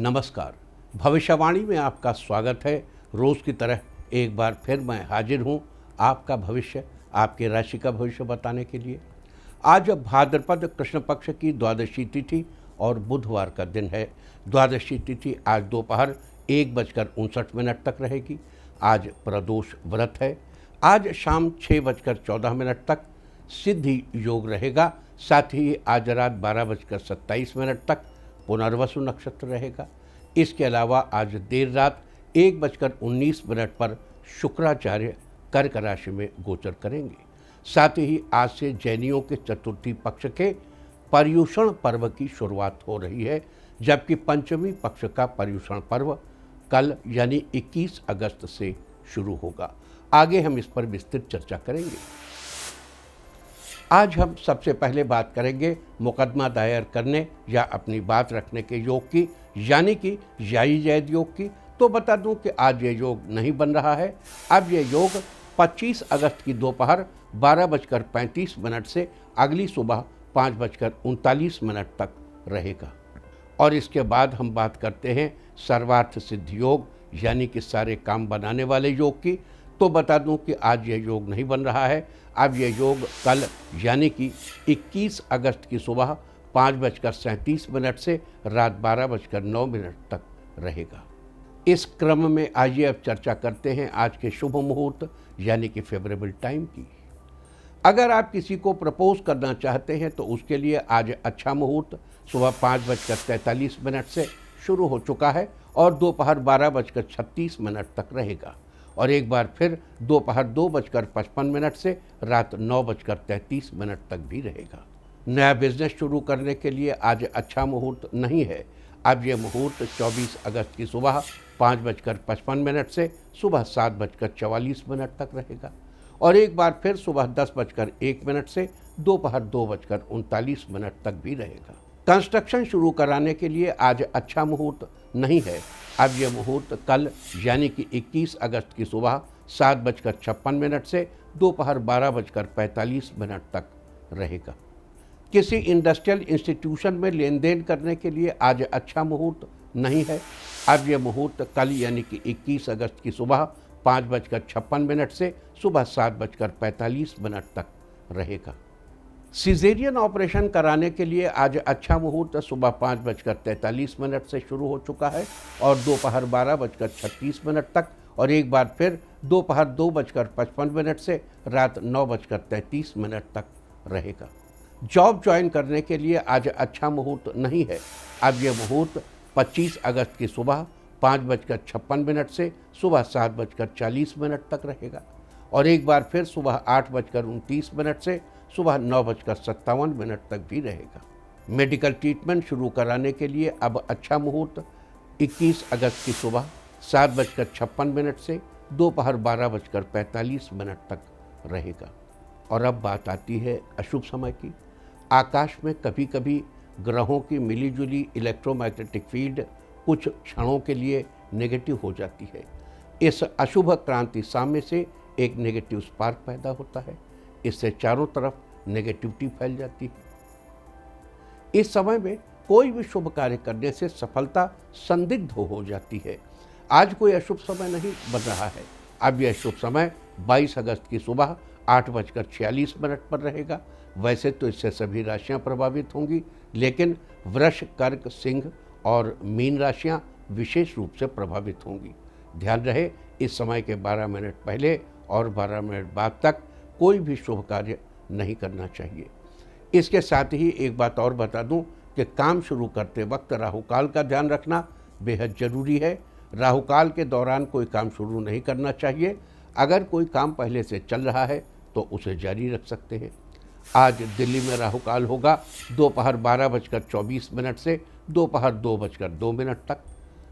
नमस्कार। भविष्यवाणी में आपका स्वागत है। रोज़ की तरह एक बार फिर मैं हाजिर हूँ आपका भविष्य, आपके राशि का भविष्य बताने के लिए। आज भाद्रपद कृष्ण पक्ष की द्वादशी तिथि और बुधवार का दिन है। द्वादशी तिथि आज दोपहर 1:59 तक रहेगी। आज प्रदोष व्रत है। आज शाम 6:14 तक सिद्धि योग रहेगा। साथ ही आज रात 12:27 तक पुनर्वसु नक्षत्र रहेगा। इसके अलावा आज देर रात 1:19 पर शुक्राचार्य कर्क राशि में गोचर करेंगे। साथ ही आज से जैनियों के चतुर्थी पक्ष के पर्युषण पर्व की शुरुआत हो रही है, जबकि पंचमी पक्ष का पर्युषण पर्व कल यानी 21 अगस्त से शुरू होगा। आगे हम इस पर विस्तृत चर्चा करेंगे। आज हम सबसे पहले बात करेंगे मुकदमा दायर करने या अपनी बात रखने के योग की, यानी कि याई जैद योग की। तो बता दूं कि आज ये योग नहीं बन रहा है। अब ये योग 25 अगस्त की दोपहर 12:35 से अगली सुबह 5:39 तक रहेगा। और इसके बाद हम बात करते हैं सर्वार्थ सिद्धि योग, यानी कि सारे काम बनाने वाले योग की। तो बता दूं कि आज यह योग नहीं बन रहा है। अब यह योग कल यानी कि 21 अगस्त की सुबह 5:37 से रात 12:09 तक रहेगा। इस क्रम में आइए अब चर्चा करते हैं आज के शुभ मुहूर्त यानी कि फेवरेबल टाइम की। अगर आप किसी को प्रपोज करना चाहते हैं तो उसके लिए आज अच्छा मुहूर्त सुबह 5:43 से शुरू हो चुका है और दोपहर 12:36 तक रहेगा। और एक बार फिर दोपहर 2:55 से रात 9:33 तक भी रहेगा। नया बिजनेस शुरू करने के लिए आज अच्छा मुहूर्त नहीं है। अब यह मुहूर्त 24 अगस्त की सुबह 5:55 से सुबह 7:44 तक रहेगा। और एक बार फिर सुबह 10:01 से दोपहर 2:39 तक भी रहेगा। कंस्ट्रक्शन शुरू कराने के लिए आज अच्छा मुहूर्त नहीं है। अब यह मुहूर्त कल यानी कि 21 अगस्त की सुबह 7:56 से दोपहर 12:45 तक रहेगा। किसी इंडस्ट्रियल इंस्टीट्यूशन में लेन देन करने के लिए आज अच्छा मुहूर्त नहीं है। अब यह मुहूर्त कल यानी कि 21 अगस्त की सुबह 5:56 से सुबह 7:45 तक रहेगा। सिजेरियन ऑपरेशन कराने के लिए आज अच्छा मुहूर्त सुबह 5:43 से शुरू हो चुका है और दोपहर 12:36 तक, और एक बार फिर दोपहर 2:55 से रात 9:33 तक रहेगा। जॉब ज्वाइन करने के लिए आज अच्छा मुहूर्त नहीं है। अब यह मुहूर्त 25 अगस्त की सुबह 5:56 से सुबह 7:40 तक रहेगा। और एक बार फिर सुबह 8:29 से सुबह 9:57 तक भी रहेगा। मेडिकल ट्रीटमेंट शुरू कराने के लिए अब अच्छा मुहूर्त 21 अगस्त की सुबह 7:56 से दोपहर 12:45 तक रहेगा। और अब बात आती है अशुभ समय की। आकाश में कभी कभी ग्रहों की मिलीजुली इलेक्ट्रोमैग्नेटिक फील्ड कुछ क्षणों के लिए नेगेटिव हो जाती है। इस अशुभ क्रांति साम्य से एक नेगेटिव स्पार्क पैदा होता है। इससे चारों तरफ नेगेटिविटी फैल जाती है। इस समय में कोई भी शुभ कार्य करने से सफलता संदिग्ध हो जाती है। आज कोई अशुभ समय नहीं बन रहा है। अब यह शुभ समय 22 अगस्त की सुबह 8:46 पर रहेगा। वैसे तो इससे सभी राशियां प्रभावित होंगी, लेकिन वृष, कर्क, सिंह और मीन राशियां विशेष रूप से प्रभावित होंगी। ध्यान रहे, इस समय के 12 मिनट पहले और 12 मिनट बाद तक कोई भी शुभ कार्य नहीं करना चाहिए। इसके साथ ही एक बात और बता दूं कि काम शुरू करते वक्त राहुकाल का ध्यान रखना बेहद जरूरी है। राहुकाल के दौरान कोई काम शुरू नहीं करना चाहिए। अगर कोई काम पहले से चल रहा है तो उसे जारी रख सकते हैं। आज दिल्ली में राहुकाल होगा दोपहर 12:24 से दोपहर 2:02 तक।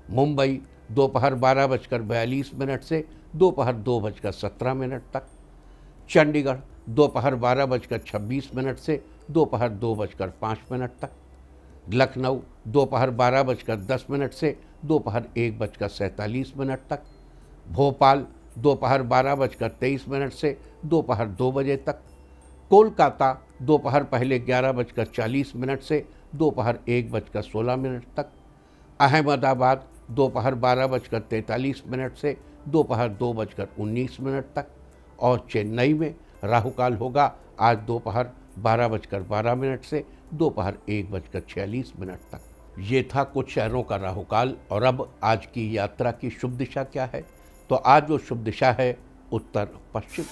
मुंबई दोपहर 12:42 से दोपहर 2:17 तक। चंडीगढ़ दोपहर 12:26 से दोपहर 2:05 तक। लखनऊ दोपहर 12:10 से दोपहर 1:47 तक। भोपाल दोपहर 12:23 से दोपहर 2 बजे तक। कोलकाता दोपहर पहले 11:40 से दोपहर 1:16 तक। अहमदाबाद दोपहर 12:43 से दोपहर 2:19 तक, और चेन्नई में राहु काल होगा आज दोपहर 12:12 से दोपहर 1:46 तक। ये था कुछ शहरों का राहु काल। और अब आज की यात्रा की शुभ दिशा क्या है? तो आज जो शुभ दिशा है उत्तर पश्चिम।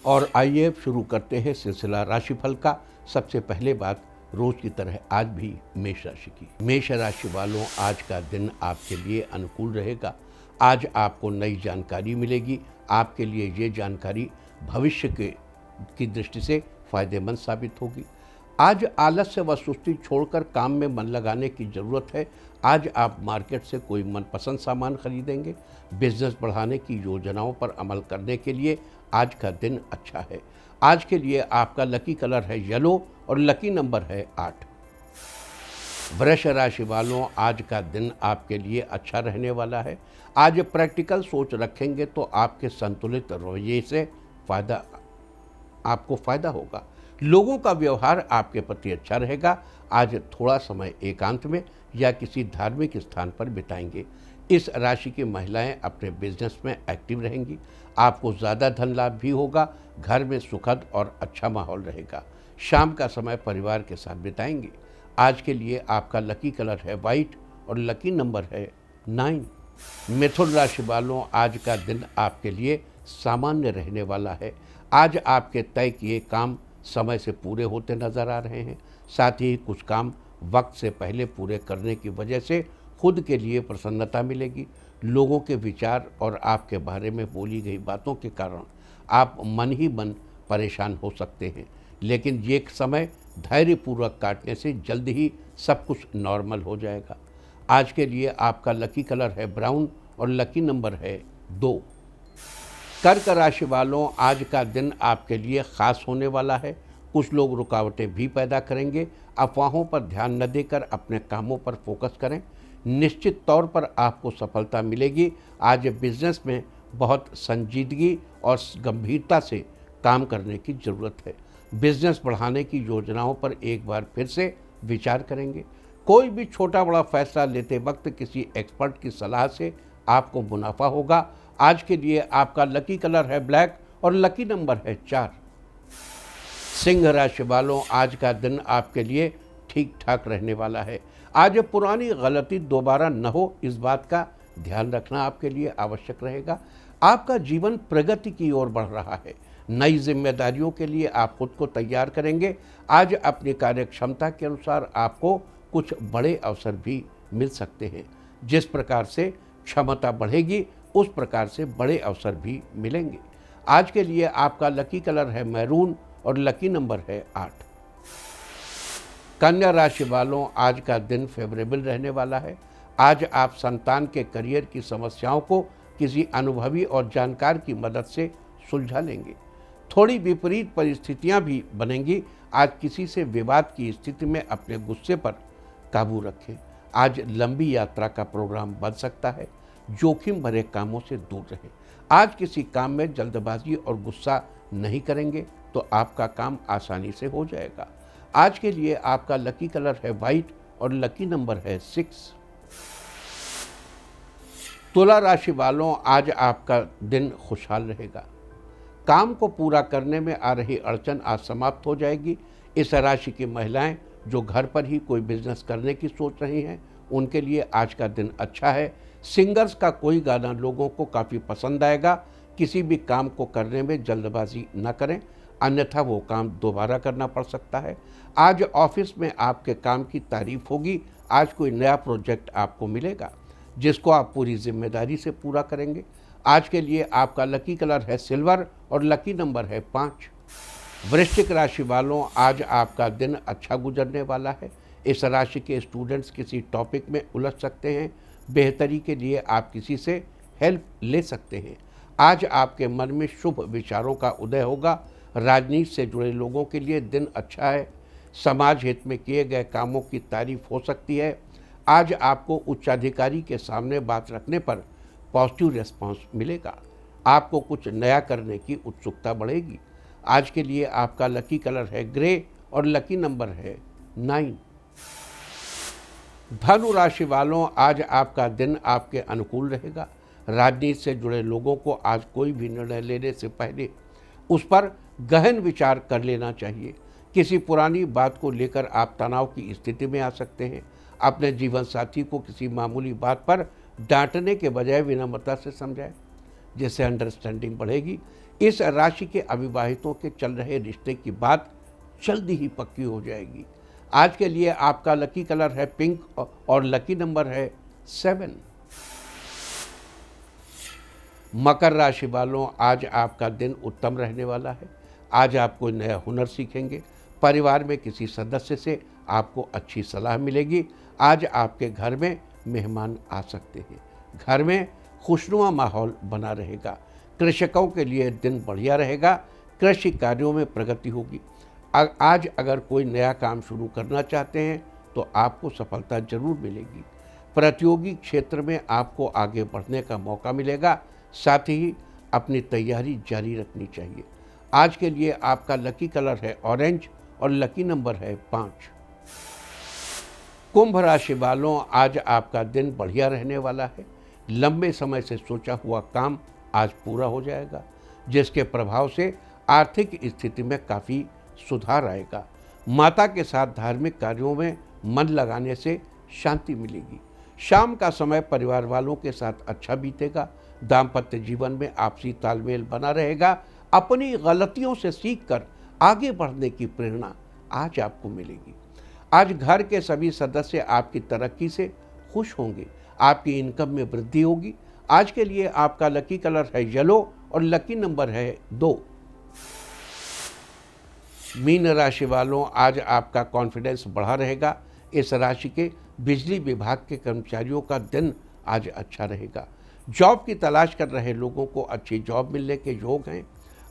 और आइए शुरू करते हैं सिलसिला राशिफल का। सबसे पहले बात रोज की तरह आज भी मेष राशि की। मेष राशि वालों, आज का दिन आपके लिए अनुकूल रहेगा। आज आपको नई जानकारी मिलेगी। आपके लिए ये जानकारी भविष्य की दृष्टि से फायदेमंद साबित होगी। आज आलस्य व सुस्ती छोड़कर काम में मन लगाने की जरूरत है। आज आप मार्केट से कोई मनपसंद सामान खरीदेंगे। बिजनेस बढ़ाने की योजनाओं पर अमल करने के लिए आज का दिन अच्छा है। आज के लिए आपका लकी कलर है येलो और लकी नंबर है 8। वृष राशि वालों, आज का दिन आपके लिए अच्छा रहने वाला है। आज प्रैक्टिकल सोच रखेंगे तो आपके संतुलित रवैये से आपको फायदा होगा। लोगों का व्यवहार आपके प्रति अच्छा रहेगा। आज थोड़ा समय एकांत में या किसी धार्मिक स्थान पर बिताएंगे। इस राशि की महिलाएं अपने बिजनेस में एक्टिव रहेंगी। आपको ज़्यादा धन लाभ भी होगा। घर में सुखद और अच्छा माहौल रहेगा। शाम का समय परिवार के साथ बिताएंगे। आज के लिए आपका लकी कलर है वाइट और लकी नंबर है 9। मिथुन राशि वालों, आज का दिन आपके लिए सामान्य रहने वाला है। आज आपके तय किए काम समय से पूरे होते नजर आ रहे हैं। साथ ही कुछ काम वक्त से पहले पूरे करने की वजह से खुद के लिए प्रसन्नता मिलेगी। लोगों के विचार और आपके बारे में बोली गई बातों के कारण आप मन ही मन परेशान हो सकते हैं, लेकिन ये समय धैर्यपूर्वक काटने से जल्द ही सब कुछ नॉर्मल हो जाएगा। आज के लिए आपका लकी कलर है ब्राउन और लकी नंबर है 2। कर्क राशि वालों, आज का दिन आपके लिए खास होने वाला है। कुछ लोग रुकावटें भी पैदा करेंगे। अफवाहों पर ध्यान न देकर अपने कामों पर फोकस करें। निश्चित तौर पर आपको सफलता मिलेगी। आज बिजनेस में बहुत संजीदगी और गंभीरता से काम करने की ज़रूरत है। बिजनेस बढ़ाने की योजनाओं पर एक बार फिर से विचार करेंगे। कोई भी छोटा बड़ा फैसला लेते वक्त किसी एक्सपर्ट की सलाह से आपको मुनाफा होगा। आज के लिए आपका लकी कलर है ब्लैक और लकी नंबर है 4। सिंह राशि वालों, आज का दिन आपके लिए ठीक ठाक रहने वाला है। आज पुरानी गलती दोबारा न हो, इस बात का ध्यान रखना आपके लिए आवश्यक रहेगा। आपका जीवन प्रगति की ओर बढ़ रहा है। नई जिम्मेदारियों के लिए आप खुद को तैयार करेंगे। आज अपनी कार्यक्षमता के अनुसार आपको कुछ बड़े अवसर भी मिल सकते हैं। जिस प्रकार से क्षमता बढ़ेगी उस प्रकार से बड़े अवसर भी मिलेंगे। आज के लिए आपका लकी कलर है मैरून और लकी नंबर है 8। कन्या राशि वालों, आज का दिन फेवरेबल रहने वाला है। आज आप संतान के करियर की समस्याओं को किसी अनुभवी और जानकार की मदद से सुलझा लेंगे। थोड़ी विपरीत परिस्थितियां भी बनेंगी। आज किसी से विवाद की स्थिति में अपने गुस्से पर काबू रखें। आज लंबी यात्रा का प्रोग्राम बन सकता है। जोखिम भरे कामों से दूर रहें। आज किसी काम में जल्दबाजी और गुस्सा नहीं करेंगे तो आपका काम आसानी से हो जाएगा। आज के लिए आपका लकी कलर है वाइट और लकी नंबर है 6। तुला राशि वालों, आज आपका दिन खुशहाल रहेगा। काम को पूरा करने में आ रही अड़चन आज समाप्त हो जाएगी। इस राशि की महिलाएं जो घर पर ही कोई बिजनेस करने की सोच रही हैं, उनके लिए आज का दिन अच्छा है। सिंगर्स का कोई गाना लोगों को काफ़ी पसंद आएगा। किसी भी काम को करने में जल्दबाजी न करें, अन्यथा वो काम दोबारा करना पड़ सकता है। आज ऑफिस में आपके काम की तारीफ होगी। आज कोई नया प्रोजेक्ट आपको मिलेगा जिसको आप पूरी जिम्मेदारी से पूरा करेंगे। आज के लिए आपका लकी कलर है सिल्वर और लकी नंबर है 5। वृश्चिक राशि वालों, आज आपका दिन अच्छा गुजरने वाला है। इस राशि के स्टूडेंट्स किसी टॉपिक में उलझ सकते हैं। बेहतरी के लिए आप किसी से हेल्प ले सकते हैं। आज आपके मन में शुभ विचारों का उदय होगा। राजनीति से जुड़े लोगों के लिए दिन अच्छा है। समाज हित में किए गए कामों की तारीफ हो सकती है। आज आपको उच्चाधिकारी के सामने बात रखने पर पॉजिटिव रिस्पांस मिलेगा। आपको कुछ नया करने की उत्सुकता बढ़ेगी। आज के लिए आपका लकी कलर है ग्रे और लकी नंबर है 9। धनु राशि वालों, आज आपका दिन आपके अनुकूल रहेगा। राजनीति से जुड़े लोगों को आज कोई भी निर्णय लेने से पहले उस पर गहन विचार कर लेना चाहिए। किसी पुरानी बात को लेकर आप तनाव की स्थिति में आ सकते हैं। अपने जीवन साथी को किसी मामूली बात पर डांटने के बजाय विनम्रता से समझाएं, जिससे अंडरस्टैंडिंग बढ़ेगी। इस राशि के अविवाहितों के चल रहे रिश्ते की बात जल्दी ही पक्की हो जाएगी। आज के लिए आपका लकी कलर है पिंक और लकी नंबर है 7। मकर राशि वालों, आज आपका दिन उत्तम रहने वाला है। आज आप कोई नया हुनर सीखेंगे। परिवार में किसी सदस्य से आपको अच्छी सलाह मिलेगी। आज आपके घर में मेहमान आ सकते हैं। घर में खुशनुमा माहौल बना रहेगा। कृषकों के लिए दिन बढ़िया रहेगा। कृषि कार्यों में प्रगति होगी। आज अगर कोई नया काम शुरू करना चाहते हैं तो आपको सफलता जरूर मिलेगी। प्रतियोगी क्षेत्र में आपको आगे बढ़ने का मौका मिलेगा। साथ ही अपनी तैयारी जारी रखनी चाहिए। आज के लिए आपका लकी कलर है ऑरेंज और लकी नंबर है 5। कुंभ राशि वालों, आज आपका दिन बढ़िया रहने वाला है। लंबे समय से सोचा हुआ काम आज पूरा हो जाएगा, जिसके प्रभाव से आर्थिक स्थिति में काफ़ी सुधार आएगा। माता के साथ धार्मिक कार्यों में मन लगाने से शांति मिलेगी। शाम का समय परिवार वालों के साथ अच्छा बीतेगा। दाम्पत्य जीवन में आपसी तालमेल बना रहेगा। अपनी गलतियों से सीखकर आगे बढ़ने की प्रेरणा आज आपको मिलेगी। आज घर के सभी सदस्य आपकी तरक्की से खुश होंगे। आपकी इनकम में वृद्धि होगी। आज के लिए आपका लकी कलर है येलो और लकी नंबर है 2। मीन राशि वालों, आज आपका कॉन्फिडेंस बढ़ा रहेगा। इस राशि के बिजली विभाग के कर्मचारियों का दिन आज अच्छा रहेगा। जॉब की तलाश कर रहे लोगों को अच्छी जॉब मिलने के योग हैं।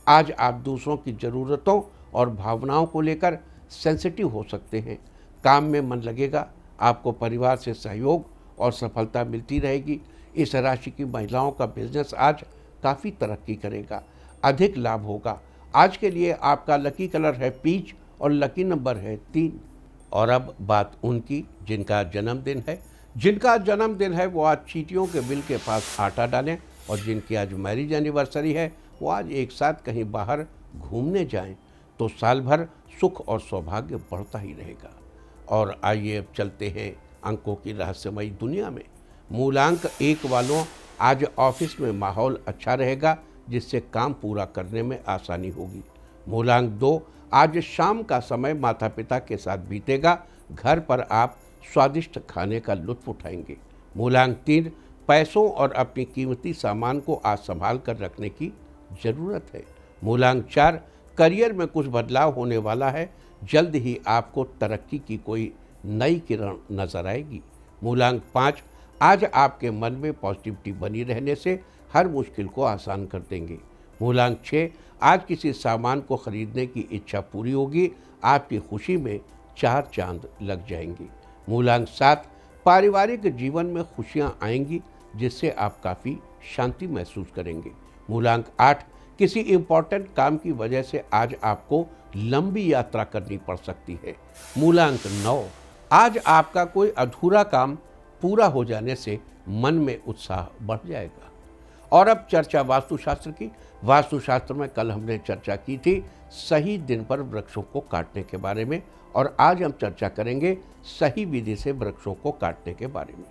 आज आप दूसरों की ज़रूरतों और भावनाओं को लेकर सेंसिटिव हो सकते हैं। काम में मन लगेगा। आपको परिवार से सहयोग और सफलता मिलती रहेगी। इस राशि की महिलाओं का बिजनेस आज काफ़ी तरक्की करेगा। अधिक लाभ होगा। आज के लिए आपका लकी कलर है पीच और लकी नंबर है 3। और अब बात उनकी जिनका जन्मदिन है। जिनका जन्मदिन है वो आज चींटियों के बिल के पास आटा डालें, और जिनकी आज मैरिज एनिवर्सरी है वो आज एक साथ कहीं बाहर घूमने जाएं, तो साल भर सुख और सौभाग्य बढ़ता ही रहेगा। और आइए अब चलते हैं अंकों की रहस्यमयी दुनिया में। मूलांक 1 वालों, आज ऑफिस में माहौल अच्छा रहेगा, जिससे काम पूरा करने में आसानी होगी। मूलांक 2, आज शाम का समय माता पिता के साथ बीतेगा। घर पर आप स्वादिष्ट खाने का लुत्फ उठाएंगे। मूलांक 3, पैसों और अपनी कीमती सामान को आज संभाल कर रखने की ज़रूरत है। मूलांक 4, करियर में कुछ बदलाव होने वाला है। जल्द ही आपको तरक्की की कोई नई किरण नजर आएगी। मूलांक 5, आज आपके मन में पॉजिटिविटी बनी रहने से हर मुश्किल को आसान कर देंगे। मूलांक 6, आज किसी सामान को खरीदने की इच्छा पूरी होगी। आपकी खुशी में 4 चांद लग जाएंगे। मूलांक 7, पारिवारिक जीवन में खुशियां आएंगी, जिससे आप काफ़ी शांति महसूस करेंगे। मूलांक 8, किसी इम्पोर्टेंट काम की वजह से आज आपको लंबी यात्रा करनी पड़ सकती है। मूलांक 9, आज आपका कोई अधूरा काम पूरा हो जाने से मन में उत्साह बढ़ जाएगा। और अब चर्चा वास्तुशास्त्र की। वास्तुशास्त्र में कल हमने चर्चा की थी सही दिन पर वृक्षों को काटने के बारे में, और आज हम चर्चा करेंगे सही विधि से वृक्षों को काटने के बारे में।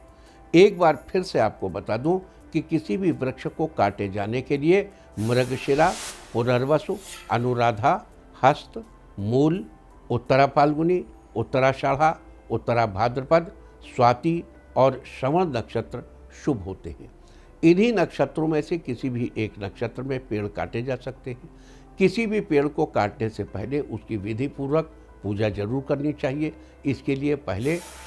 एक बार फिर से आपको बता दूं कि किसी भी वृक्ष को काटे जाने के लिए मृगशिरा, पुनर्वसु, अनुराधा, हस्त, मूल, उत्तरा फाल्गुनी, उत्तराषाढ़ा, उत्तरा भाद्रपद, स्वाति और श्रवण नक्षत्र शुभ होते हैं। इन्हीं नक्षत्रों में से किसी भी एक नक्षत्र में पेड़ काटे जा सकते हैं। किसी भी पेड़ को काटने से पहले उसकी विधि पूर्वक पूजा जरूर करनी चाहिए। इसके लिए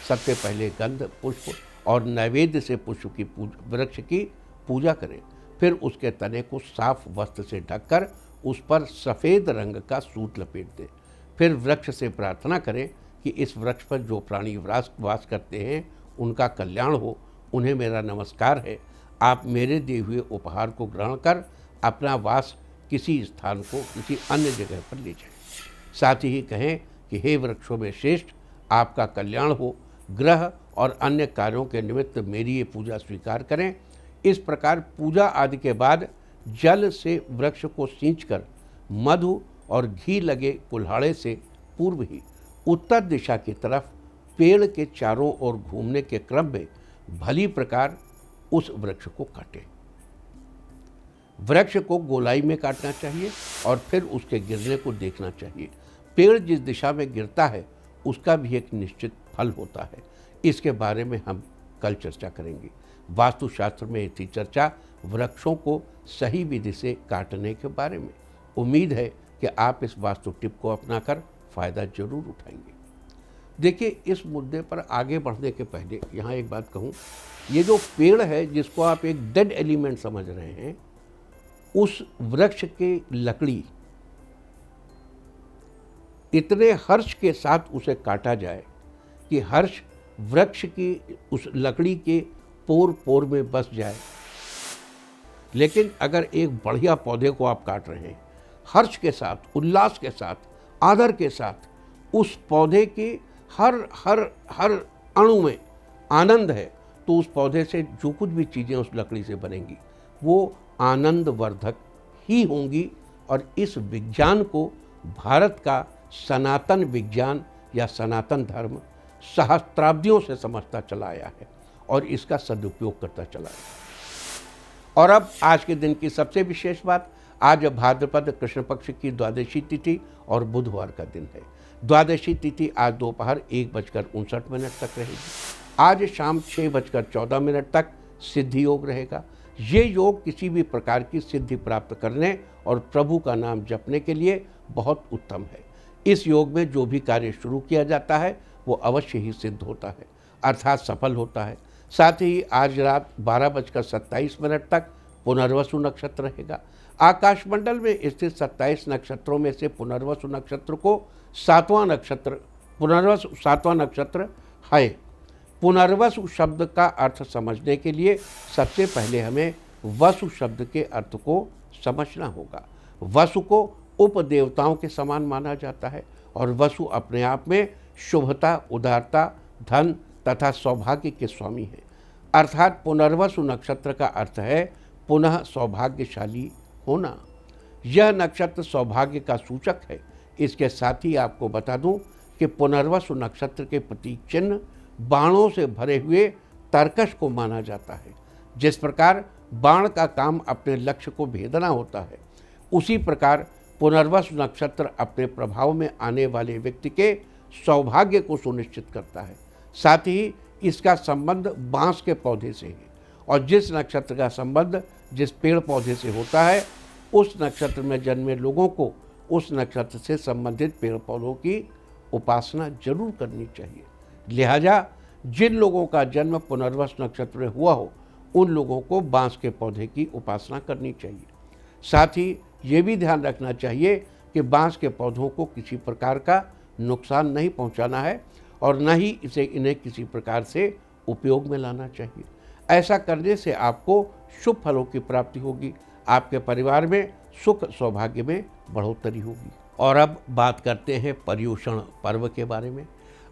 सबसे पहले गंध, पुष्प और नैवेद्य से पुष्प की वृक्ष की पूजा करें। फिर उसके तने को साफ वस्त्र से ढककर उस पर सफ़ेद रंग का सूत लपेट दें। फिर वृक्ष से प्रार्थना करें कि इस वृक्ष पर जो प्राणी वास करते हैं उनका कल्याण हो। उन्हें मेरा नमस्कार है। आप मेरे दिए हुए उपहार को ग्रहण कर अपना वास किसी स्थान को किसी अन्य जगह पर ले जाएं। साथ ही कहें कि हे वृक्षों में श्रेष्ठ, आपका कल्याण हो, ग्रह और अन्य कार्यों के निमित्त मेरी ये पूजा स्वीकार करें। इस प्रकार पूजा आदि के बाद जल से वृक्ष को सींचकर मधु और घी लगे कुल्हाड़े से पूर्व ही उत्तर दिशा की तरफ पेड़ के चारों ओर घूमने के क्रम में भली प्रकार उस वृक्ष को काटें। वृक्ष को गोलाई में काटना चाहिए और फिर उसके गिरने को देखना चाहिए। पेड़ जिस दिशा में गिरता है उसका भी एक निश्चित फल होता है। इसके बारे में हम कल चर्चा करेंगे। वास्तुशास्त्र में इतनी चर्चा वृक्षों को सही विधि से काटने के बारे में। उम्मीद है कि आप इस वास्तु टिप को अपनाकर फायदा जरूर उठाएंगे। देखिए, इस मुद्दे पर आगे बढ़ने के पहले यहाँ एक बात कहूँ, ये जो पेड़ है जिसको आप एक डेड एलिमेंट समझ रहे हैं, उस वृक्ष की लकड़ी इतने हर्ष के साथ उसे काटा जाए कि हर्ष वृक्ष की उस लकड़ी के पोर पोर में बस जाए। लेकिन अगर एक बढ़िया पौधे को आप काट रहे हैं, हर्ष के साथ, उल्लास के साथ, आदर के साथ, उस पौधे के हर हर हर अणु में आनंद है, तो उस पौधे से जो कुछ भी चीज़ें उस लकड़ी से बनेंगी वो आनंदवर्धक ही होंगी। और इस विज्ञान को भारत का सनातन विज्ञान या सनातन धर्म सहस्त्राब्दियों से समझता चला आया है और इसका सदुपयोग करता चला आया। और अब आज के दिन की सबसे विशेष बात, आज भाद्रपद कृष्ण पक्ष की द्वादशी तिथि और बुधवार का दिन है। द्वादशी तिथि आज दोपहर 1:59 तक रहेगी। आज शाम 6:14 तक सिद्धि योग रहेगा। ये योग किसी भी प्रकार की सिद्धि प्राप्त करने और प्रभु का नाम जपने के लिए बहुत उत्तम है। इस योग में जो भी कार्य शुरू किया जाता है वो अवश्य ही सिद्ध होता है, अर्थात सफल होता है। साथ ही आज रात 12:27 तक पुनर्वसु नक्षत्र रहेगा। आकाशमंडल में स्थित 27 नक्षत्रों में से पुनर्वसु नक्षत्र को सातवां नक्षत्र है। पुनर्वसु शब्द का अर्थ समझने के लिए सबसे पहले हमें वसु शब्द के अर्थ को समझना होगा। वसु को उपदेवताओं के समान माना जाता है और वसु अपने आप में शुभता, उदारता, धन तथा सौभाग्य के स्वामी है। अर्थात पुनर्वसु नक्षत्र का अर्थ है पुनः सौभाग्यशाली होना। यह नक्षत्र सौभाग्य का सूचक है। इसके साथ ही आपको बता दूं कि पुनर्वसु नक्षत्र के प्रतीक चिन्ह बाणों से भरे हुए तरकश को माना जाता है। जिस प्रकार बाण का काम अपने लक्ष्य को भेदना होता है, उसी प्रकार पुनर्वसु नक्षत्र अपने प्रभाव में आने वाले व्यक्ति के सौभाग्य को सुनिश्चित करता है। साथ ही इसका संबंध बांस के पौधे से है और जिस नक्षत्र का संबंध जिस पेड़ पौधे से होता है, उस नक्षत्र में जन्मे लोगों को उस नक्षत्र से संबंधित पेड़ पौधों की उपासना जरूर करनी चाहिए। लिहाजा जिन लोगों का जन्म पुनर्वसु नक्षत्र में हुआ हो, उन लोगों को बांस के पौधे की उपासना करनी चाहिए। साथ ही ये भी ध्यान रखना चाहिए कि बांस के पौधों को किसी प्रकार का नुकसान नहीं पहुंचाना है और न ही इन्हें किसी प्रकार से उपयोग में लाना चाहिए। ऐसा करने से आपको शुभ फलों की प्राप्ति होगी, आपके परिवार में सुख सौभाग्य में बढ़ोतरी होगी। और अब बात करते हैं पर्युषण पर्व के बारे में।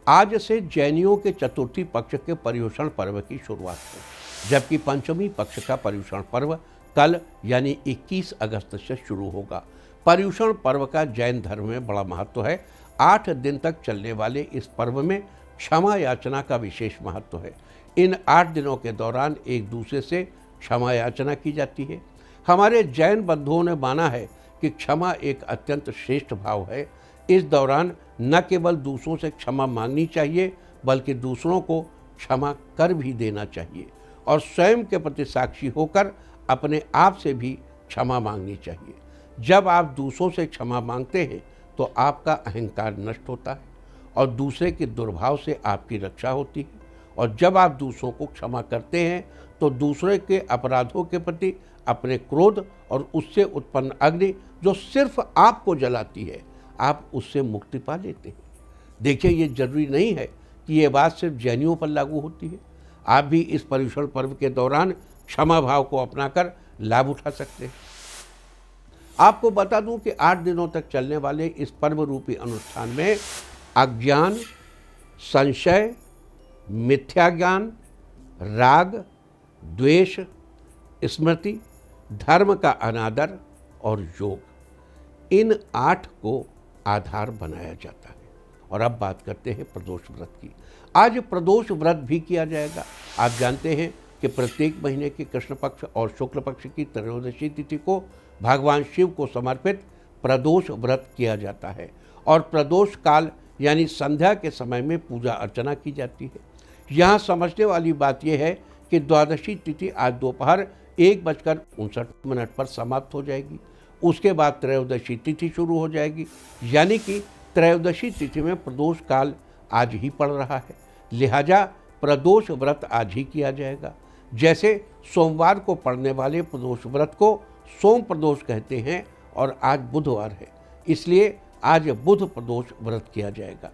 आज से जैनियों के चतुर्थी पक्ष के पर्युषण पर्व की शुरुआत है, जबकि पंचमी पक्ष का पर्युषण पर्व कल यानी 21 अगस्त से शुरू होगा। पर्युषण पर्व का जैन धर्म में बड़ा महत्व है। 8 दिन तक चलने वाले इस पर्व में क्षमा याचना का विशेष महत्व है। इन 8 दिनों के दौरान एक दूसरे से क्षमा याचना की जाती है। हमारे जैन बंधुओं ने माना है कि क्षमा एक अत्यंत श्रेष्ठ भाव है। इस दौरान न केवल दूसरों से क्षमा मांगनी चाहिए, बल्कि दूसरों को क्षमा कर भी देना चाहिए और स्वयं के प्रति साक्षी होकर अपने आप से भी क्षमा मांगनी चाहिए। जब आप दूसरों से क्षमा मांगते हैं तो आपका अहंकार नष्ट होता है और दूसरे के दुर्भाव से आपकी रक्षा होती है। और जब आप दूसरों को क्षमा करते हैं तो दूसरे के अपराधों के प्रति अपने क्रोध और उससे उत्पन्न अग्नि जो सिर्फ आपको जलाती है, आप उससे मुक्ति पा लेते हैं। देखिए, ये जरूरी नहीं है कि ये बात सिर्फ जैनियों पर लागू होती है। आप भी इस पर्युषण पर्व के दौरान क्षमा भाव को अपनाकर लाभ उठा सकते हैं। आपको बता दूं कि 8 दिनों तक चलने वाले इस पर्व रूपी अनुष्ठान में अज्ञान, संशय, मिथ्या ज्ञान, राग, द्वेष, स्मृति, धर्म का अनादर और योग, इन 8 को आधार बनाया जाता है। और अब बात करते हैं प्रदोष व्रत की। आज प्रदोष व्रत भी किया जाएगा। आप जानते हैं कि प्रत्येक महीने के कृष्ण पक्ष और शुक्ल पक्ष की त्रयोदशी तिथि को भगवान शिव को समर्पित प्रदोष व्रत किया जाता है और प्रदोष काल यानी संध्या के समय में पूजा अर्चना की जाती है। यहाँ समझने वाली बात यह है कि द्वादशी तिथि आज दोपहर 1:59 पर समाप्त हो जाएगी। उसके बाद त्रयोदशी तिथि शुरू हो जाएगी, यानी कि त्रयोदशी तिथि में प्रदोष काल आज ही पड़ रहा है, लिहाजा प्रदोष व्रत आज ही किया जाएगा। जैसे सोमवार को पड़ने वाले प्रदोष व्रत को सोम प्रदोष कहते हैं और आज बुधवार है, इसलिए आज बुध प्रदोष व्रत किया जाएगा।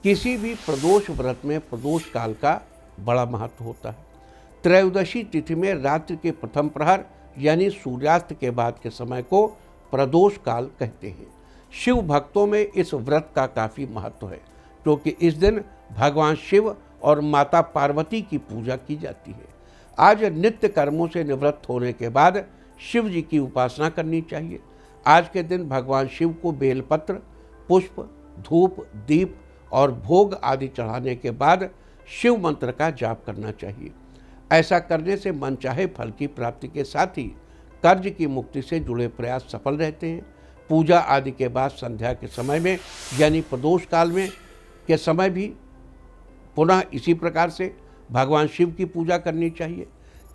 किसी भी प्रदोष व्रत में प्रदोष काल का बड़ा महत्व होता है। त्रयोदशी तिथि में रात्रि के प्रथम प्रहर यानी सूर्यास्त के बाद के समय को प्रदोष काल कहते हैं। शिव भक्तों में इस व्रत का काफ़ी महत्व है, क्योंकि इस दिन भगवान शिव और माता पार्वती की पूजा की जाती है। आज नित्य कर्मों से निवृत्त होने के बाद शिव जी की उपासना करनी चाहिए। आज के दिन भगवान शिव को बेलपत्र, पुष्प, धूप, दीप और भोग आदि चढ़ाने के बाद शिव मंत्र का जाप करना चाहिए। ऐसा करने से मनचाहे फल की प्राप्ति के साथ ही कर्ज की मुक्ति से जुड़े प्रयास सफल रहते हैं। पूजा आदि के बाद संध्या के समय में यानी प्रदोष काल में के समय भी पुनः इसी प्रकार से भगवान शिव की पूजा करनी चाहिए।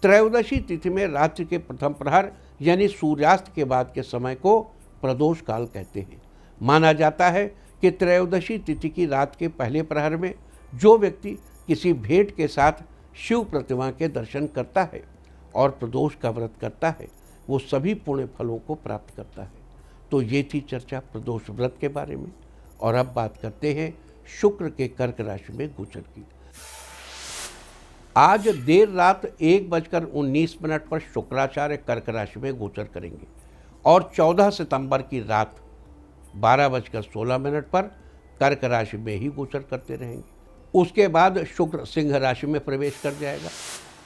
त्रयोदशी तिथि में रात्रि के प्रथम प्रहर यानी सूर्यास्त के बाद के समय को प्रदोष काल कहते हैं। माना जाता है कि त्रयोदशी तिथि की रात के पहले प्रहर में जो व्यक्ति किसी भेंट के साथ शिव प्रतिमा के दर्शन करता है और प्रदोष का व्रत करता है, वो सभी पुण्य फलों को प्राप्त करता है। तो ये थी चर्चा प्रदोष व्रत के बारे में। और अब बात करते हैं शुक्र के कर्क राशि में गोचर की। आज देर रात 1:19 पर शुक्राचार्य कर्क राशि में गोचर करेंगे और 14 सितंबर की रात 12:16 पर कर्क राशि में ही गोचर करते रहेंगे। उसके बाद शुक्र सिंह राशि में प्रवेश कर जाएगा।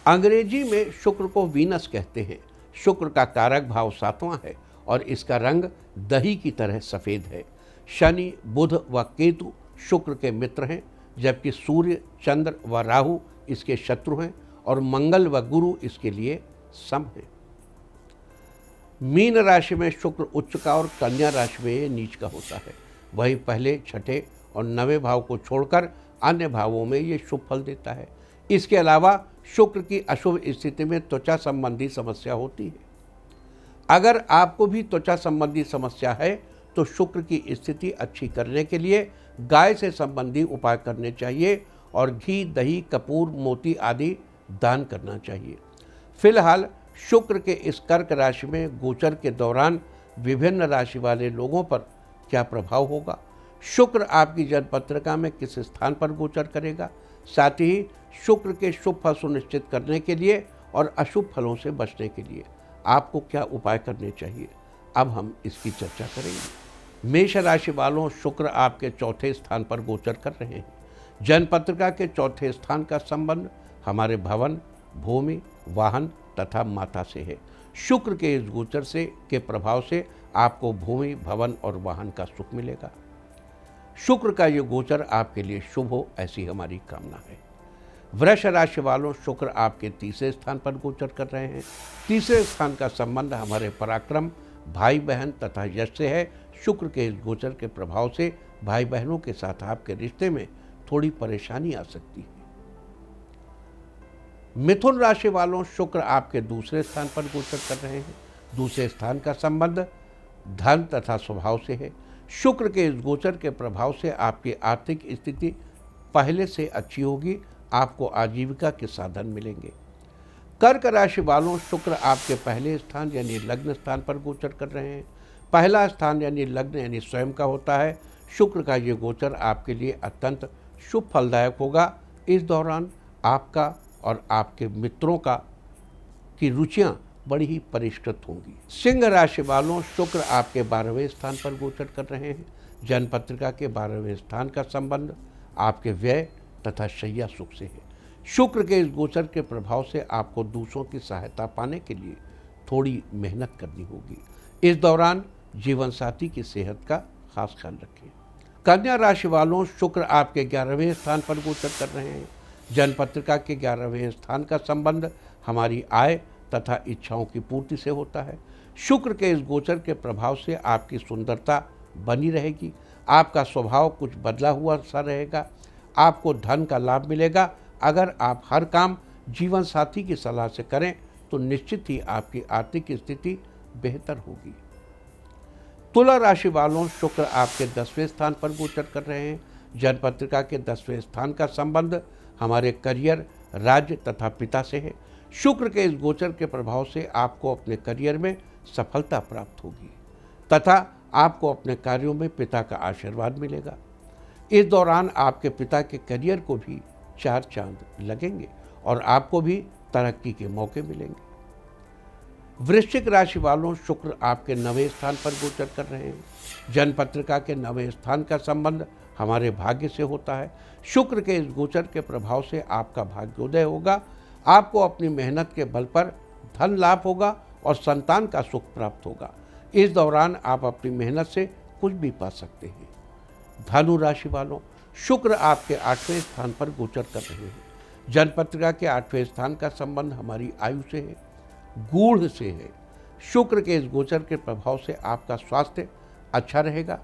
अंग्रेजी में शुक्र को वीनस कहते हैं। शुक्र का कारक भाव 7वां है और इसका रंग दही की तरह सफ़ेद है। शनि, बुध व केतु शुक्र के मित्र हैं, जबकि सूर्य, चंद्र व राहु इसके शत्रु हैं और मंगल व गुरु इसके लिए सम हैं। मीन राशि में शुक्र उच्च का और कन्या राशि में ये नीच का होता है। वही पहले, छठे और 9वें भाव को छोड़कर अन्य भावों में ये शुभ फल देता है। इसके अलावा शुक्र की अशुभ स्थिति में त्वचा संबंधी समस्या होती है। अगर आपको भी त्वचा संबंधी समस्या है तो शुक्र की स्थिति अच्छी करने के लिए गाय से संबंधी उपाय करने चाहिए और घी, दही, कपूर, मोती आदि दान करना चाहिए। फिलहाल शुक्र के इस कर्क राशि में गोचर के दौरान विभिन्न राशि वाले लोगों पर क्या प्रभाव होगा, शुक्र आपकी जन्मपत्रिका में किस स्थान पर गोचर करेगा, साथ ही शुक्र के शुभ फल सुनिश्चित करने के लिए और अशुभ फलों से बचने के लिए आपको क्या उपाय करने चाहिए, अब हम इसकी चर्चा करेंगे। मेष राशि वालों, शुक्र आपके चौथे स्थान पर गोचर कर रहे हैं। जन्मपत्रिका के चौथे स्थान का संबंध हमारे भवन, भूमि, वाहन तथा माता से है। शुक्र के इस गोचर से के प्रभाव से आपको भूमि, भवन और वाहन का सुख मिलेगा। शुक्र का ये गोचर आपके लिए शुभ हो, ऐसी हमारी कामना है। वृष राशि वालों, शुक्र आपके तीसरे स्थान पर गोचर कर रहे हैं। तीसरे स्थान का संबंध हमारे पराक्रम, भाई बहन तथा यश से है। शुक्र के इस गोचर के प्रभाव से भाई बहनों के साथ आपके रिश्ते में थोड़ी परेशानी आ सकती है। मिथुन राशि वालों, शुक्र आपके दूसरे स्थान पर गोचर कर रहे हैं। दूसरे स्थान का संबंध धन तथा स्वभाव से है। शुक्र के इस गोचर के प्रभाव से आपकी आर्थिक स्थिति पहले से अच्छी होगी। आपको आजीविका के साधन मिलेंगे। कर्क राशि वालों, शुक्र आपके पहले स्थान यानी लग्न स्थान पर गोचर कर रहे हैं। पहला स्थान यानी लग्न यानी स्वयं का होता है। शुक्र का ये गोचर आपके लिए अत्यंत शुभ फलदायक होगा। इस दौरान आपका और आपके मित्रों की रुचियां बड़ी ही परिष्कृत होंगी। सिंह राशि वालों, शुक्र आपके 12वें स्थान पर गोचर कर रहे हैं। जन्मपत्रिका के 12वें स्थान का संबंध आपके व्यय तथा शैया सुख से है। शुक्र के इस गोचर के प्रभाव से आपको दूसरों की सहायता पाने के लिए थोड़ी मेहनत करनी होगी। इस दौरान जीवन साथी की सेहत का खास ख्याल रखें। कन्या राशि वालों, शुक्र आपके 11वें स्थान पर गोचर कर रहे हैं। जन्मपत्रिका के 11वें स्थान का संबंध हमारी आय तथा इच्छाओं की पूर्ति से होता है। शुक्र के इस गोचर के प्रभाव से आपकी सुंदरता बनी रहेगी। आपका स्वभाव कुछ बदला हुआ सा रहेगा। आपको धन का लाभ मिलेगा। अगर आप हर काम जीवन साथी की सलाह से करें तो निश्चित ही आपकी आर्थिक स्थिति बेहतर होगी। तुला राशि वालों, शुक्र आपके 10वें स्थान पर गोचर कर रहे हैं। जन्मपत्रिका के 10वें स्थान का संबंध हमारे करियर, राज्य तथा पिता से है। शुक्र के इस गोचर के प्रभाव से आपको अपने करियर में सफलता प्राप्त होगी तथा आपको अपने कार्यों में पिता का आशीर्वाद मिलेगा। इस दौरान आपके पिता के करियर को भी 4 चांद लगेंगे और आपको भी तरक्की के मौके मिलेंगे। वृश्चिक राशि वालों, शुक्र आपके 9वें स्थान पर गोचर कर रहे हैं। जन्मपत्रिका के 9वें स्थान का संबंध हमारे भाग्य से होता है। शुक्र के इस गोचर के प्रभाव से आपका भाग्योदय होगा। आपको अपनी मेहनत के बल पर धन लाभ होगा और संतान का सुख प्राप्त होगा। इस दौरान आप अपनी मेहनत से कुछ भी पा सकते हैं। धनु राशि वालों, शुक्र आपके 8वें स्थान पर गोचर कर रहे हैं। जन्मपत्रिका के 8वें स्थान का संबंध हमारी आयु से है, गूढ़ से है। शुक्र के इस गोचर के प्रभाव से आपका स्वास्थ्य अच्छा रहेगा।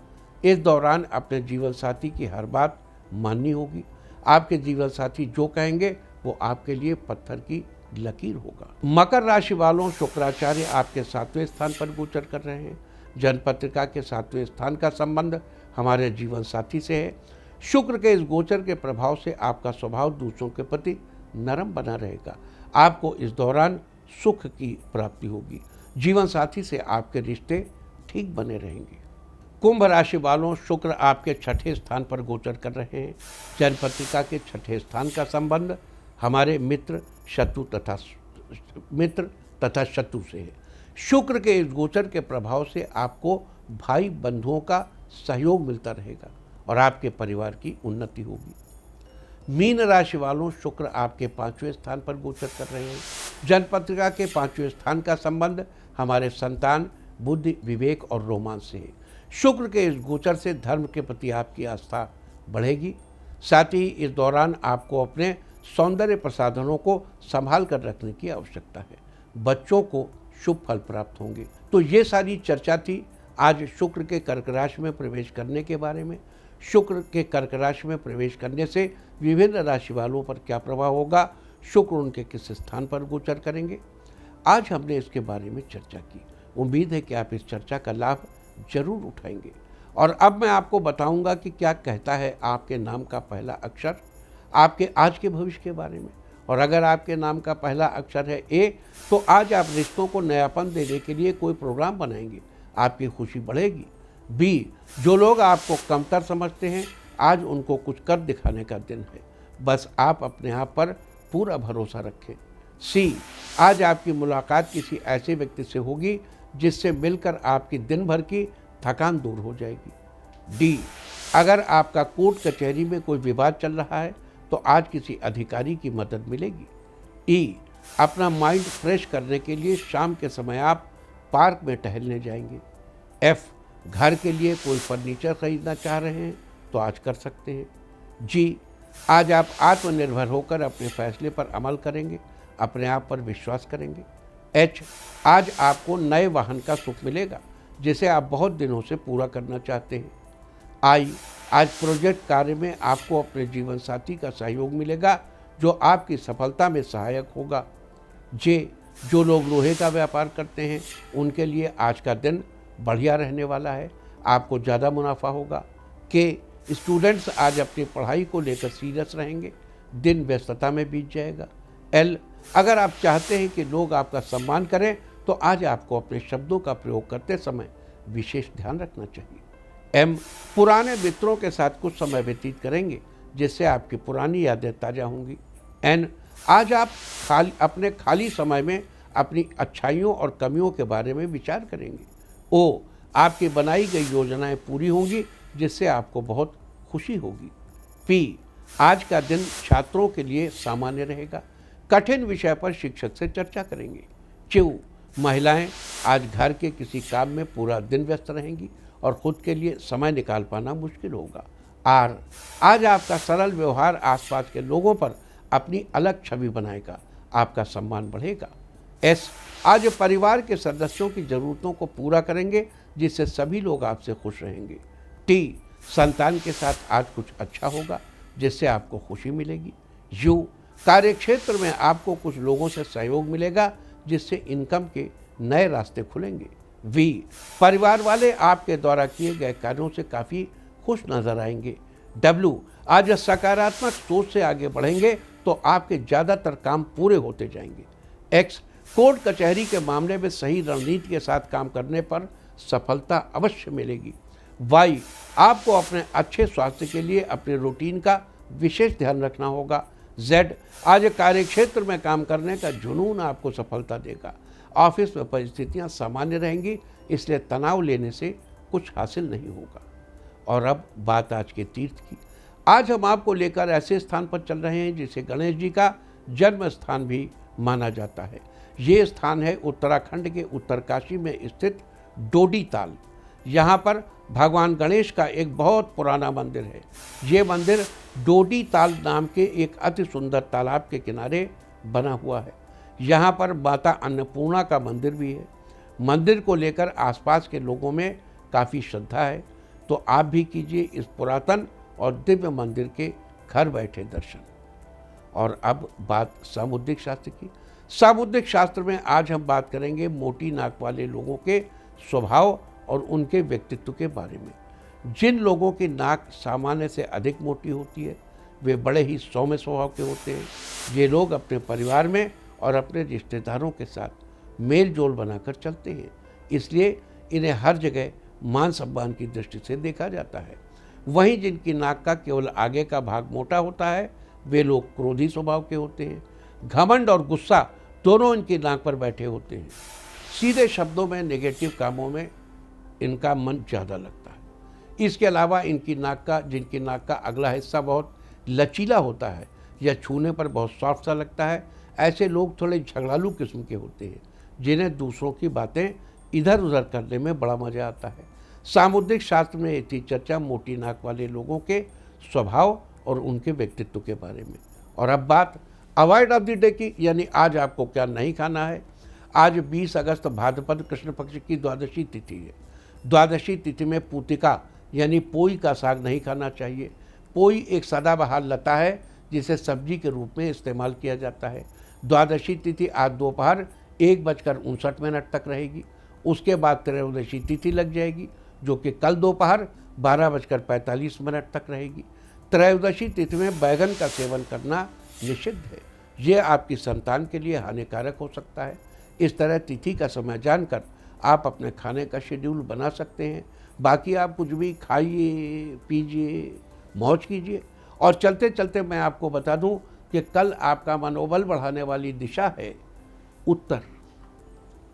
इस दौरान अपने जीवन साथी की हर बात माननी होगी। आपके जीवन साथी जो कहेंगे वो आपके लिए पत्थर की लकीर होगा। मकर राशि वालों, शुक्राचार्य आपके 7वें स्थान पर गोचर कर रहे हैं। जन्मपत्रिका के 7वें स्थान का संबंध हमारे जीवन साथी से है। शुक्र के इस गोचर के प्रभाव से आपका स्वभाव दूसरों के प्रति नरम बना रहेगा। आपको इस दौरान सुख की प्राप्ति होगी। जीवन साथी से आपके रिश्ते ठीक बने रहेंगे। कुंभ राशि वालों, शुक्र आपके 6ठे स्थान पर गोचर कर रहे हैं। जन्मपत्रिका के 6ठे स्थान का संबंध हमारे मित्र तथा शत्रु से है। शुक्र के इस गोचर के प्रभाव से आपको भाई बंधुओं का सहयोग मिलता रहेगा और आपके परिवार की उन्नति होगी। मीन राशि वालों, शुक्र आपके 5वें स्थान पर गोचर कर रहे हैं। जन्मपत्रिका के 5वें स्थान का संबंध हमारे संतान, बुद्धि, विवेक और रोमांच से है। शुक्र के इस गोचर से धर्म के प्रति आपकी आस्था बढ़ेगी। साथ ही इस दौरान आपको अपने सौंदर्य प्रसाधनों को संभाल कर रखने की आवश्यकता है। बच्चों को शुभ फल प्राप्त होंगे। तो ये सारी चर्चा थी आज शुक्र के कर्क राशि में प्रवेश करने के बारे में। शुक्र के कर्क राशि में प्रवेश करने से विभिन्न राशि वालों पर क्या प्रभाव होगा, शुक्र उनके किस स्थान पर गोचर करेंगे, आज हमने इसके बारे में चर्चा की। उम्मीद है कि आप इस चर्चा का लाभ जरूर उठाएंगे। और अब मैं आपको बताऊंगा कि क्या कहता है आपके नाम का पहला अक्षर आपके आज के भविष्य के बारे में। और अगर आपके नाम का पहला अक्षर है ए, तो आज आप रिश्तों को नयापन देने के लिए कोई प्रोग्राम बनाएंगे, आपकी खुशी बढ़ेगी। बी, जो लोग आपको कमतर समझते हैं, आज उनको कुछ कर दिखाने का दिन है, बस आप अपने आप पर पूरा भरोसा रखें। सी, आज आपकी मुलाकात किसी ऐसे व्यक्ति से होगी जिससे मिलकर आपकी दिन भर की थकान दूर हो जाएगी। डी, अगर आपका कोर्ट कचहरी में कोई विवाद चल रहा है तो आज किसी अधिकारी की मदद मिलेगी। ई, अपना माइंड फ्रेश करने के लिए शाम के समय आप पार्क में टहलने जाएंगे। एफ, घर के लिए कोई फर्नीचर खरीदना चाह रहे हैं तो आज कर सकते हैं। जी, आज आप आत्मनिर्भर होकर अपने फैसले पर अमल करेंगे, अपने आप पर विश्वास करेंगे। एच, आज आपको नए वाहन का सुख मिलेगा जिसे आप बहुत दिनों से पूरा करना चाहते हैं। आई, आज प्रोजेक्ट कार्य में आपको अपने जीवन साथी का सहयोग मिलेगा जो आपकी सफलता में सहायक होगा। जे, जो लोग लोहे का व्यापार करते हैं उनके लिए आज का दिन बढ़िया रहने वाला है, आपको ज़्यादा मुनाफा होगा। के, स्टूडेंट्स आज अपनी पढ़ाई को लेकर सीरियस रहेंगे, दिन व्यस्तता में बीत जाएगा। एल, अगर आप चाहते हैं कि लोग आपका सम्मान करें तो आज आपको अपने शब्दों का प्रयोग करते समय विशेष ध्यान रखना चाहिए। एम, पुराने मित्रों के साथ कुछ समय व्यतीत करेंगे जिससे आपकी पुरानी यादें ताज़ा होंगी। एन, आज आप अपने खाली समय में अपनी अच्छाइयों और कमियों के बारे में विचार करेंगे। ओ, आपकी बनाई गई योजनाएं पूरी होंगी जिससे आपको बहुत खुशी होगी। पी, आज का दिन छात्रों के लिए सामान्य रहेगा। कठिन विषय पर शिक्षक से चर्चा करेंगे। क्यों? महिलाएं आज घर के किसी काम में पूरा दिन व्यस्त रहेंगी और खुद के लिए समय निकाल पाना मुश्किल होगा। आर, आज आपका सरल व्यवहार आसपास के लोगों पर अपनी अलग छवि बनाएगा, आपका सम्मान बढ़ेगा। एस, आज परिवार के सदस्यों की ज़रूरतों को पूरा करेंगे जिससे सभी लोग आपसे खुश रहेंगे। टी, संतान के साथ आज कुछ अच्छा होगा जिससे आपको खुशी मिलेगी। यू, कार्यक्षेत्र में आपको कुछ लोगों से सहयोग मिलेगा जिससे इनकम के नए रास्ते खुलेंगे। वी, परिवार वाले आपके द्वारा किए गए कार्यों से काफ़ी खुश नजर आएंगे। डब्ल्यू, आज सकारात्मक सोच से आगे बढ़ेंगे तो आपके ज़्यादातर काम पूरे होते जाएंगे। एक्स, कोर्ट कचहरी के मामले में सही रणनीति के साथ काम करने पर सफलता अवश्य मिलेगी। वाई, आपको अपने अच्छे स्वास्थ्य के लिए अपने रूटीन का विशेष ध्यान रखना होगा। जेड, आज कार्यक्षेत्र में काम करने का जुनून आपको सफलता देगा। ऑफिस में परिस्थितियां सामान्य रहेंगी, इसलिए तनाव लेने से कुछ हासिल नहीं होगा। और अब बात आज के तीर्थ की। आज हम आपको लेकर ऐसे स्थान पर चल रहे हैं जिसे गणेश जी का जन्म स्थान भी माना जाता है। ये स्थान है उत्तराखंड के उत्तरकाशी में स्थित डोडी ताल। यहाँ पर भगवान गणेश का एक बहुत पुराना मंदिर है। ये मंदिर डोडी ताल नाम के एक अति सुंदर तालाब के किनारे बना हुआ है। यहाँ पर माता अन्नपूर्णा का मंदिर भी है। मंदिर को लेकर आसपास के लोगों में काफ़ी श्रद्धा है, तो आप भी कीजिए इस पुरातन और दिव्य मंदिर के घर बैठे दर्शन। और अब बात सामुद्रिक शास्त्र की। सामुद्रिक शास्त्र में आज हम बात करेंगे मोटी नाक वाले लोगों के स्वभाव और उनके व्यक्तित्व के बारे में। जिन लोगों की नाक सामान्य से अधिक मोटी होती है वे बड़े ही सौम्य स्वभाव के होते हैं। ये लोग अपने परिवार में और अपने रिश्तेदारों के साथ मेल जोल बनाकर चलते हैं, इसलिए इन्हें हर जगह मान सम्मान की दृष्टि से देखा जाता है। वहीं जिनकी नाक का केवल आगे का भाग मोटा होता है वे लोग क्रोधी स्वभाव के होते हैं। घमंड और गुस्सा दोनों इनकी नाक पर बैठे होते हैं। सीधे शब्दों में नेगेटिव कामों में इनका मन ज़्यादा लगता है। इसके अलावा जिनकी नाक का अगला हिस्सा बहुत लचीला होता है या छूने पर बहुत सॉफ्ट सा लगता है, ऐसे लोग थोड़े झगड़ालू किस्म के होते हैं जिन्हें दूसरों की बातें इधर उधर करने में बड़ा मज़ा आता है। सामुद्रिक शास्त्र में एक थी चर्चा मोटी नाक वाले लोगों के स्वभाव और उनके व्यक्तित्व के बारे में। और अब बात अवॉइड ऑफ द डे की, यानी आज आपको क्या नहीं खाना है। आज 20 अगस्त भाद्रपद कृष्ण पक्ष की द्वादशी तिथि है। द्वादशी तिथि में पूतिका यानी पोई का साग नहीं खाना चाहिए। पोई एक सदाबहार लता है जिसे सब्जी के रूप में इस्तेमाल किया जाता है। द्वादशी तिथि आज दोपहर 1:59 तक रहेगी। उसके बाद त्रयोदशी तिथि लग जाएगी जो कि कल दोपहर 12:45 तक रहेगी। त्रयोदशी तिथि में बैगन का सेवन करना निषिद्ध है। ये आपकी संतान के लिए हानिकारक हो सकता है। इस तरह तिथि का समय जानकर आप अपने खाने का शेड्यूल बना सकते हैं। बाकी आप कुछ भी खाइए, पीजिए, मौज कीजिए। और चलते चलते मैं आपको बता दूं कि कल आपका मनोबल बढ़ाने वाली दिशा है उत्तर।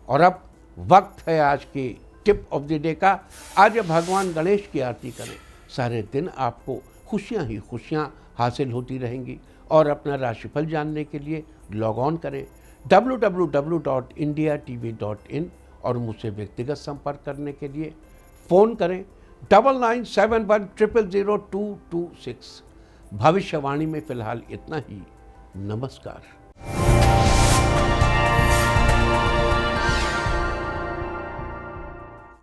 और अब वक्त है आज की टिप ऑफ द डे का। आज भगवान गणेश की आरती करें, सारे दिन आपको खुशियां ही खुशियां हासिल होती रहेंगी। और अपना राशिफल जानने के लिए लॉग ऑन करें www.indiatv.in और मुझसे व्यक्तिगत संपर्क करने के लिए फ़ोन करें 9971000226। भविष्यवाणी में फ़िलहाल इतना ही। नमस्कार।